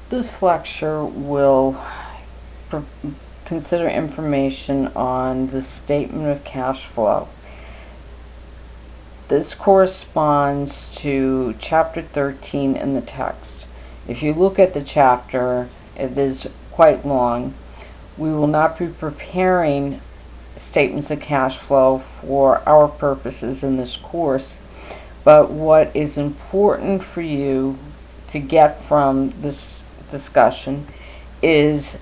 This lecture will consider information on the statement of cash flow. This corresponds to chapter 13 in the text. If you look at the chapter, it is quite long. We will not be preparing statements of cash flow for our purposes in this course, but what is important for you to get from this discussion is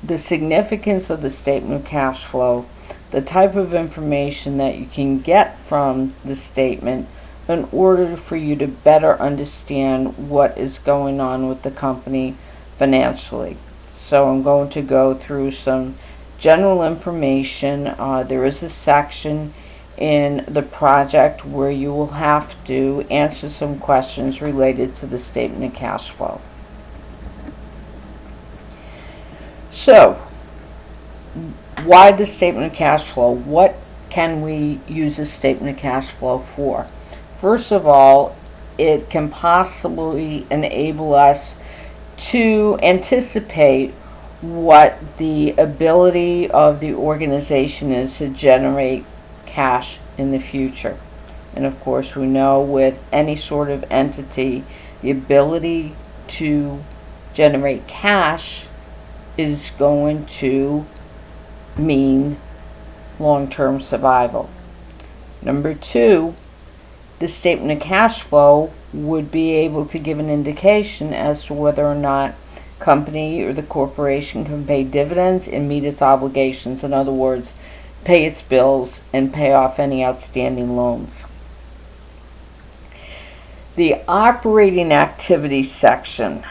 the significance of the statement of cash flow, the type of information that you can get from the statement in order for you to better understand what is going on with the company financially. So I'm going to go through some general information. There is a section in the project where you will have to answer some questions related to the statement of cash flow. So, why the statement of cash flow? What can we use a statement of cash flow for? First of all, it can possibly enable us to anticipate what the ability of the organization is to generate cash in the future. And of course, we know with any sort of entity, the ability to generate cash is going to mean long-term survival. Number two, the statement of cash flow would be able to give an indication as to whether or not company or the corporation can pay dividends and meet its obligations. In other words, pay its bills and pay off any outstanding loans. The operating activities section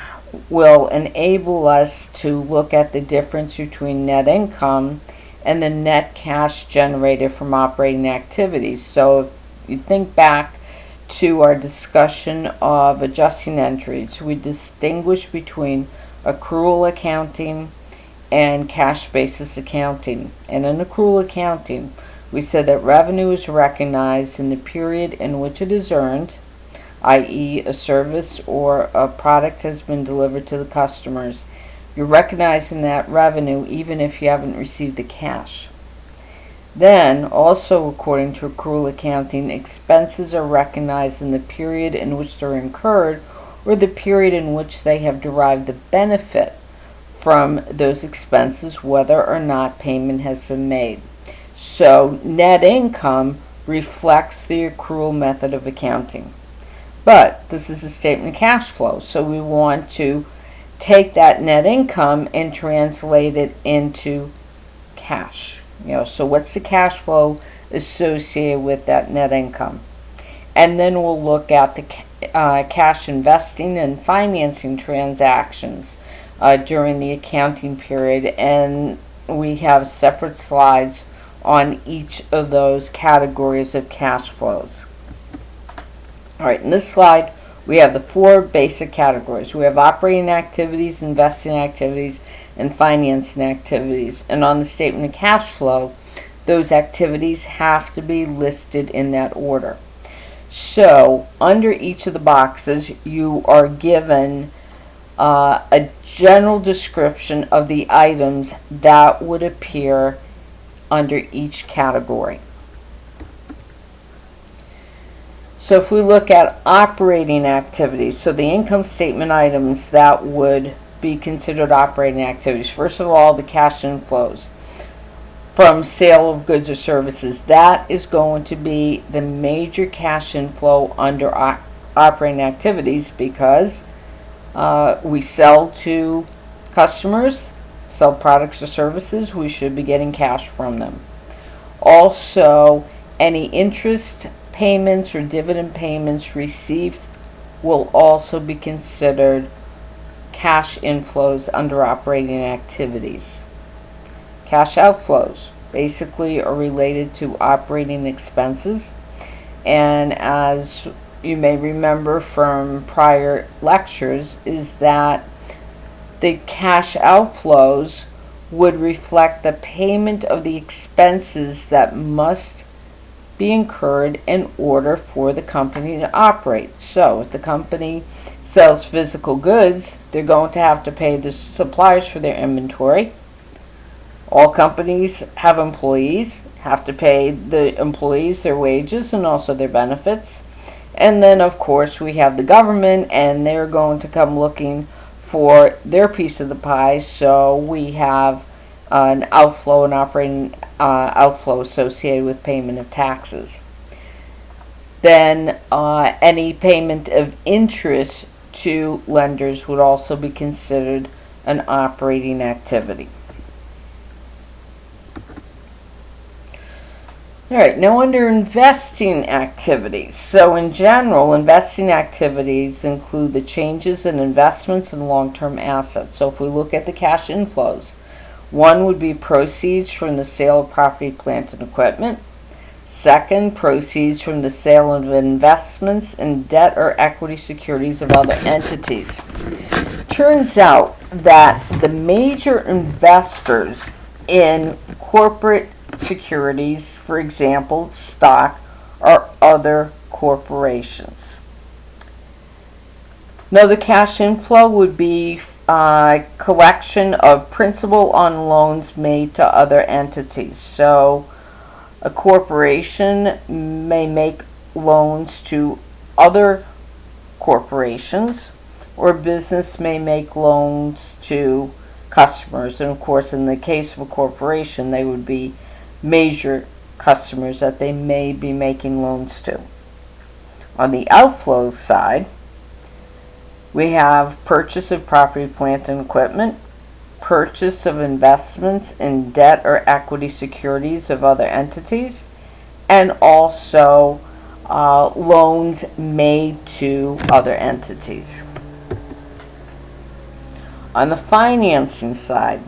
will enable us to look at the difference between net income and the net cash generated from operating activities. So if you think back to our discussion of adjusting entries, we distinguish between accrual accounting and cash basis accounting. And in accrual accounting, we said that revenue is recognized in the period in which it is earned, i.e. a service or a product has been delivered to the customers. You're recognizing that revenue even if you haven't received the cash. Then, also according to accrual accounting, expenses are recognized in the period in which they're incurred or the period in which they have derived the benefit from those expenses, whether or not payment has been made. So net income reflects the accrual method of accounting. But this is a statement of cash flow, so we want to take that net income and translate it into cash. So what's the cash flow associated with that net income? And then we'll look at the cash investing and financing transactions during the accounting period, and we have separate slides on each of those categories of cash flows. Alright, in this slide we have the four basic categories. We have operating activities, investing activities, and financing activities. And on the statement of cash flow, those activities have to be listed in that order. So, under each of the boxes, you are given a general description of the items that would appear under each category. So if we look at operating activities, so the income statement items that would be considered operating activities. First of all, the cash inflows from sale of goods or services. That is going to be the major cash inflow under operating activities because we sell to customers, sell products or services, we should be getting cash from them. Also, any interest payments or dividend payments received will also be considered cash inflows under operating activities. Cash outflows basically are related to operating expenses, and as you may remember from prior lectures is that the cash outflows would reflect the payment of the expenses that must be incurred in order for the company to operate. So if the company sells physical goods, they're going to have to pay the suppliers for their inventory. All companies have employees, have to pay the employees their wages and also their benefits. And then, of course, we have the government, and they're going to come looking for their piece of the pie. So we have an outflow, an operating outflow associated with payment of taxes. Then any payment of interest to lenders would also be considered an operating activity. All right, now under investing activities. So in general, investing activities include the changes in investments and long-term assets. So if we look at the cash inflows, one would be proceeds from the sale of property, plant, and equipment. Second, proceeds from the sale of investments in debt or equity securities of other entities. Turns out that the major investors in corporate securities, for example, stock, are other corporations. Another cash inflow would be collection of principal on loans made to other entities. So a corporation may make loans to other corporations, or a business may make loans to customers. And of course, in the case of a corporation, they would be major customers that they may be making loans to. On the outflow side, we have purchase of property, plant, and equipment, purchase of investments in debt or equity securities of other entities, and also loans made to other entities. On the financing side,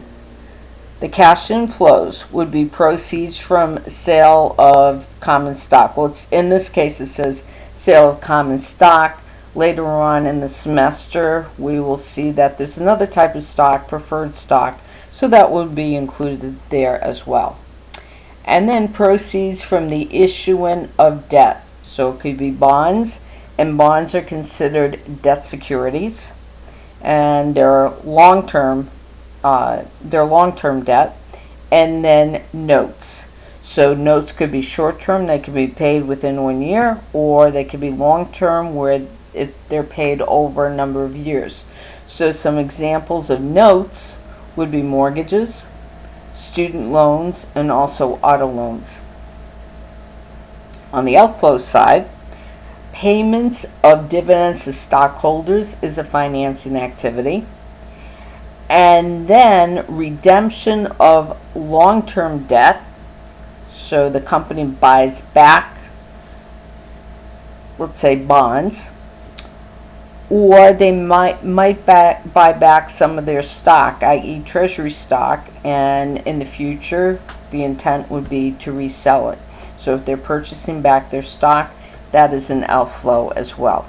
the cash inflows would be proceeds from sale of common stock. Well, in this case, it says sale of common stock. Later on in the semester, we will see that there's another type of stock, preferred stock, so that would be included there as well. And then proceeds from the issuing of debt. So it could be bonds, and bonds are considered debt securities, and they're long-term debt. And then notes. So notes could be short-term, they could be paid within 1 year, or they could be long-term where they're paid over a number of years. So some examples of notes would be mortgages, student loans, and also auto loans. On the outflow side, payments of dividends to stockholders is a financing activity. And then redemption of long-term debt. So the company buys back, let's say, bonds, or they might buy back some of their stock, i.e. treasury stock, and in the future the intent would be to resell it. So if they're purchasing back their stock, that is an outflow as well.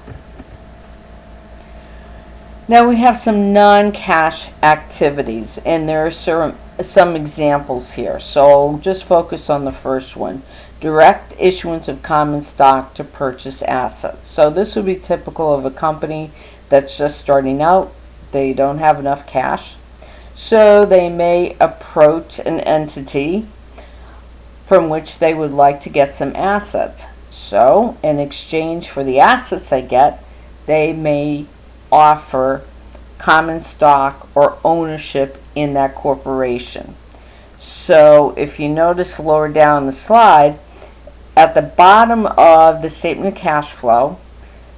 Now we have some non-cash activities, and there are some examples here. So I'll just focus on the first one. Direct issuance of common stock to purchase assets. So this would be typical of a company that's just starting out. They don't have enough cash. So they may approach an entity from which they would like to get some assets. So in exchange for the assets they get, they may offer common stock or ownership in that corporation. So if you notice lower down the slide, at the bottom of the statement of cash flow,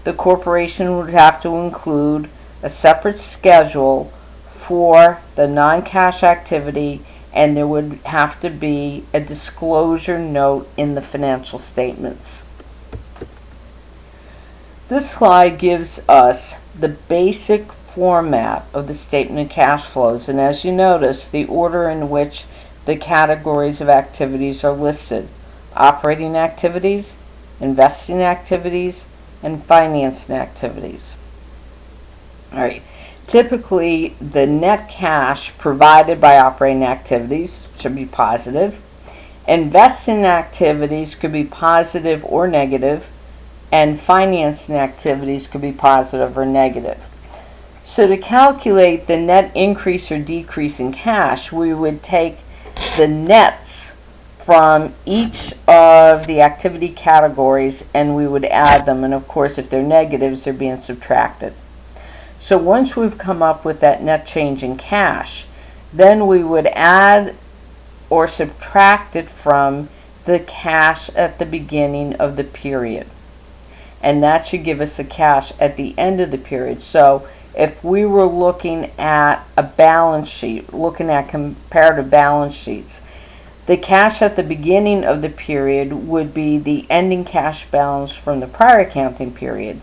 the corporation would have to include a separate schedule for the non-cash activity, and there would have to be a disclosure note in the financial statements. This slide gives us the basic format of the statement of cash flows, and as you notice, the order in which the categories of activities are listed: operating activities, investing activities, and financing activities. All right. Typically, the net cash provided by operating activities should be positive. Investing activities could be positive or negative. and financing activities could be positive or negative. So to calculate the net increase or decrease in cash, we would take the nets from each of the activity categories and we would add them, and of course if they're negatives they're being subtracted. So once we've come up with that net change in cash, then we would add or subtract it from the cash at the beginning of the period, and that should give us the cash at the end of the period. So if we were looking at a balance sheet, looking at comparative balance sheets, the cash at the beginning of the period would be the ending cash balance from the prior accounting period,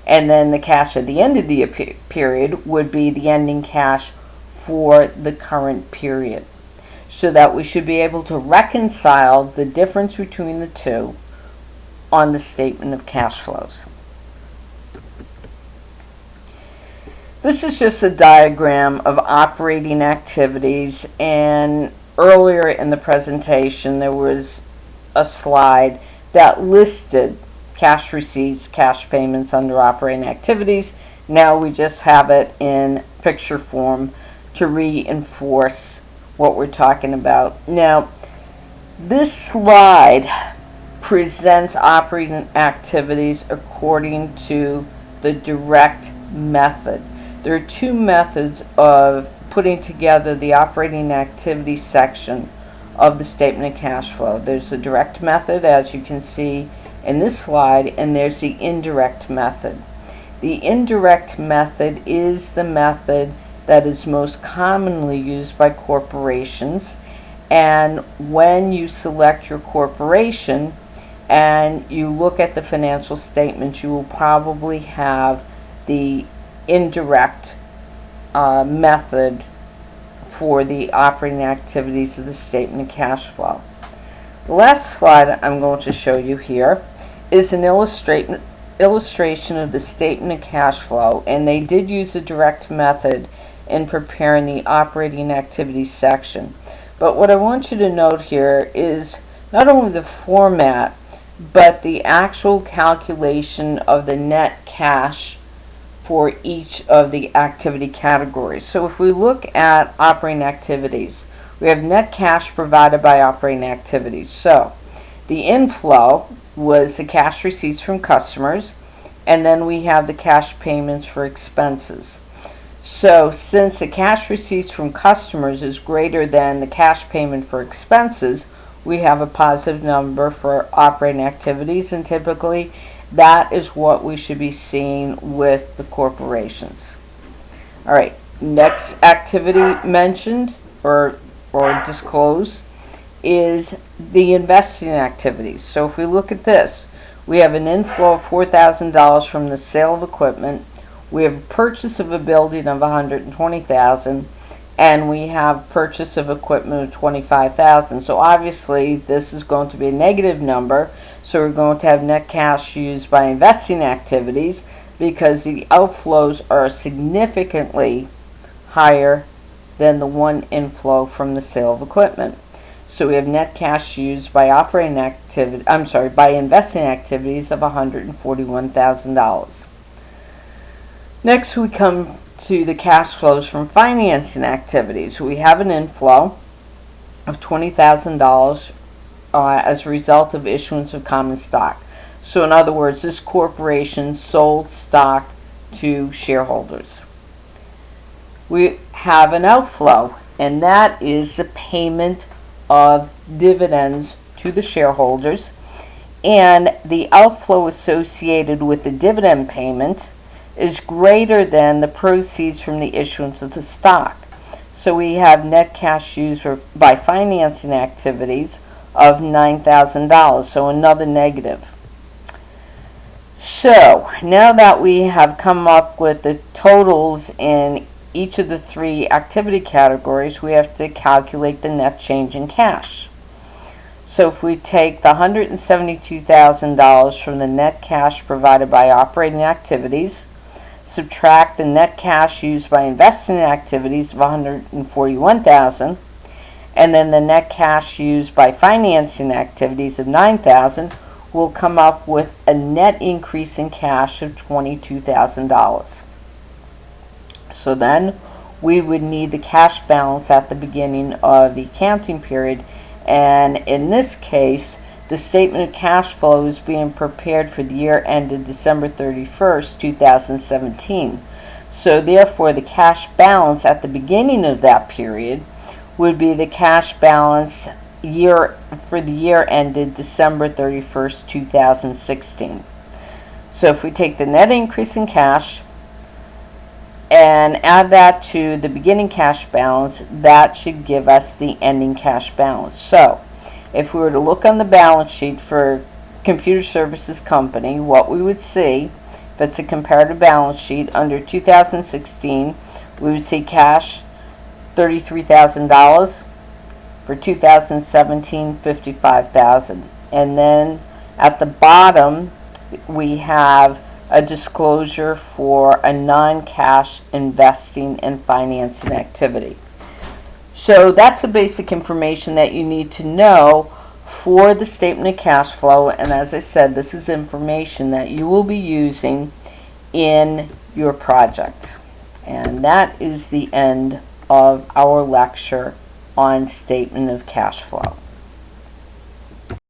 and then the cash at the end of the period would be the ending cash for the current period, so that we should be able to reconcile the difference between the two on the statement of cash flows. This is just a diagram of operating activities, and earlier in the presentation there was a slide that listed cash receipts, cash payments under operating activities. Now we just have it in picture form to reinforce what we're talking about. Now, this slide presents operating activities according to the direct method. There are two methods of putting together the operating activity section of the statement of cash flow. There's the direct method, as you can see in this slide, and there's the indirect method. The indirect method is the method that is most commonly used by corporations, and when you select your corporation and you look at the financial statements, you will probably have the indirect method for the operating activities of the statement of cash flow. The last slide I'm going to show you here is an illustration of the statement of cash flow, and they did use a direct method in preparing the operating activities section. But what I want you to note here is not only the format, but the actual calculation of the net cash for each of the activity categories. So if we look at operating activities, we have net cash provided by operating activities. So the inflow was the cash receipts from customers, and then we have the cash payments for expenses. So since the cash receipts from customers is greater than the cash payment for expenses, we have a positive number for operating activities, and typically that is what we should be seeing with the corporations. All right, next activity mentioned or disclosed is the investing activities. So if we look at this, we have an inflow of $4,000 from the sale of equipment. We have purchase of a building of $120,000, and we have purchase of equipment of $25,000. So obviously this is going to be a negative number. So we're going to have net cash used by investing activities because the outflows are significantly higher than the one inflow from the sale of equipment. So we have net cash used by by investing activities of $141,000. Next, we come to the cash flows from financing activities. We have an inflow of $20,000 as a result of issuance of common stock. So in other words, this corporation sold stock to shareholders. We have an outflow, and that is the payment of dividends to the shareholders, and the outflow associated with the dividend payment is greater than the proceeds from the issuance of the stock. So we have net cash used by financing activities of $9,000, so another negative. So now that we have come up with the totals in each of the three activity categories, we have to calculate the net change in cash. So if we take the $172,000 from the net cash provided by operating activities, subtract the net cash used by investing activities of $141,000, and then the net cash used by financing activities of $9,000, we'll come up with a net increase in cash of $22,000. So then we would need the cash balance at the beginning of the accounting period, and in this case the statement of cash flow is being prepared for the year ended December 31st, 2017. So therefore the cash balance at the beginning of that period would be the cash balance for the year ended December 31st, 2016. So if we take the net increase in cash and add that to the beginning cash balance, that should give us the ending cash balance. So if we were to look on the balance sheet for Computer Services Company, what we would see, if it's a comparative balance sheet, under 2016, we would see cash $33,000. For 2017, $55,000. And then at the bottom, we have a disclosure for a non-cash investing and financing activity. So that's the basic information that you need to know for the statement of cash flow, and as I said, this is information that you will be using in your project. And that is the end of our lecture on statement of cash flow.